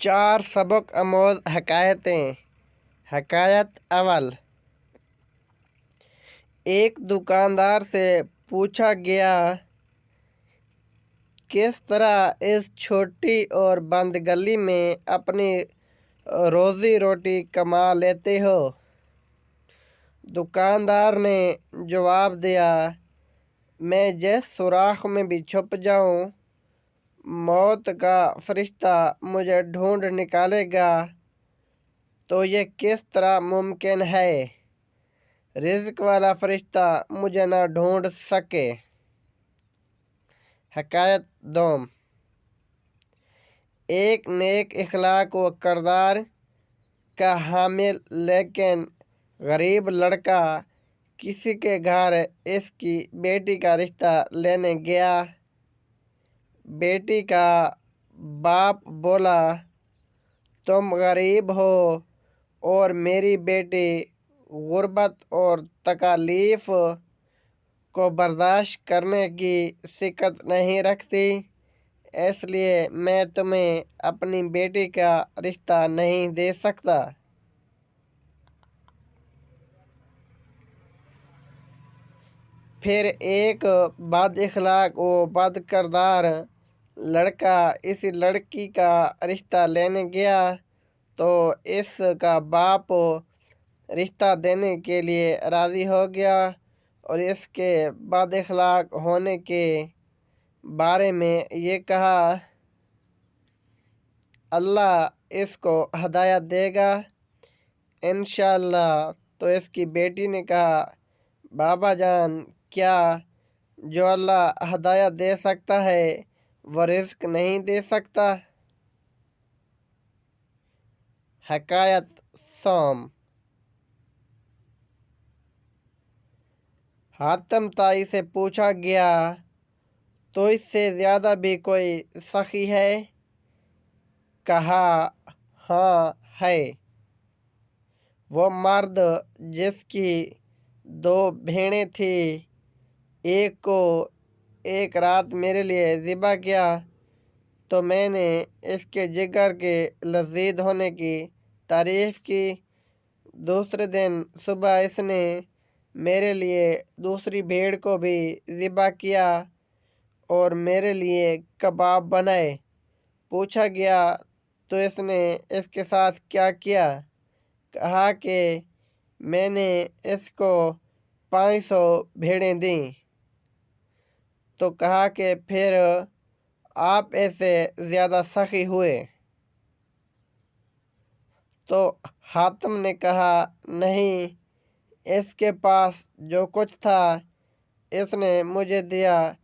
चार सबक आमोज हकायतें। हकायत अवल। एक दुकानदार से पूछा गया, किस तरह इस छोटी और बंद गली में अपनी रोजी रोटी कमा लेते हो? दुकानदार ने जवाब दिया, मैं जिस सुराख में भी छुप जाऊं, मौत का फरिश्ता मुझे ढूंढ निकालेगा। तो ये किस तरह मुमकिन है? रिज़्क वाला फरिश्ता मुझे न ढूंढ सके। हकायत दोम। एक नेक इखलाक व किरदार का हामिल लेकिन गरीब लड़का किसी के घर इसकी बेटी का रिश्ता लेने गया। बेटी का बाप बोला, तुम गरीब हो और मेरी बेटी गुर्बत और तकालीफ को बर्दाश्त करने की सिकत नहीं रखती, इसलिए मैं तुम्हें अपनी बेटी का रिश्ता नहीं दे सकता। फिर एक बद इखलाक व बद किरदार लड़का इस लड़की का रिश्ता लेने गया, तो इसका बाप रिश्ता देने के लिए राज़ी हो गया और इसके बद इखलाक होने के बारे में ये कहा, अल्लाह इसको हदायत देगा इंशाअल्लाह। तो इसकी बेटी ने कहा, बाबा जान, क्या जो अल्लाह हदायत दे सकता है वह रिज़्क नहीं दे सकता? हकायत सोम। हातिम ताई से पूछा गया, तो इससे ज़्यादा भी कोई सखी है? कहा, हाँ है। वो मर्द जिसकी दो भेड़ें थी, एक को एक रात मेरे लिए ज़िबा किया, तो मैंने इसके जिगर के लज़ीज़ होने की तारीफ़ की। दूसरे दिन सुबह इसने मेरे लिए दूसरी भेड़ को भी ज़िबा किया और मेरे लिए कबाब बनाए। पूछा गया, तो इसने इसके साथ क्या किया? कहा कि मैंने इसको 500 भेड़ें दीं। तो कहा कि फिर आप ऐसे ज़्यादा सखी हुए। तो हातिम ने कहा, नहीं, इसके पास जो कुछ था इसने मुझे दिया,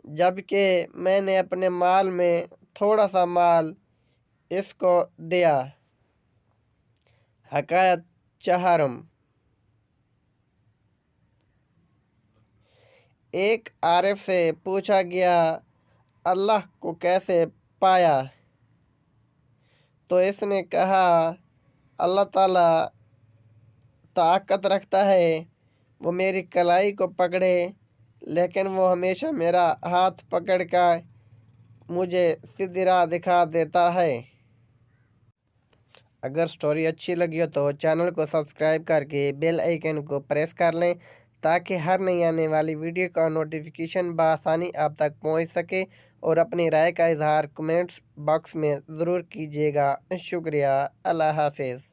जबकि मैंने अपने माल में थोड़ा सा माल इसको दिया। हकायत चहारम। एक आरिफ से पूछा गया, अल्लाह को कैसे पाया? तो इसने कहा, अल्लाह ताला ताकत रखता है, वो मेरी कलाई को पकड़े, लेकिन वो हमेशा मेरा हाथ पकड़ कर मुझे सीधी राह दिखा देता है। अगर स्टोरी अच्छी लगी हो तो चैनल को सब्सक्राइब करके बेल आइकन को प्रेस कर लें, ताकि हर नई आने वाली वीडियो का नोटिफिकेशन बआसानी आप तक पहुंच सके। और अपनी राय का इजहार कमेंट्स बॉक्स में ज़रूर कीजिएगा। शुक्रिया। अल्लाह हाफिज़।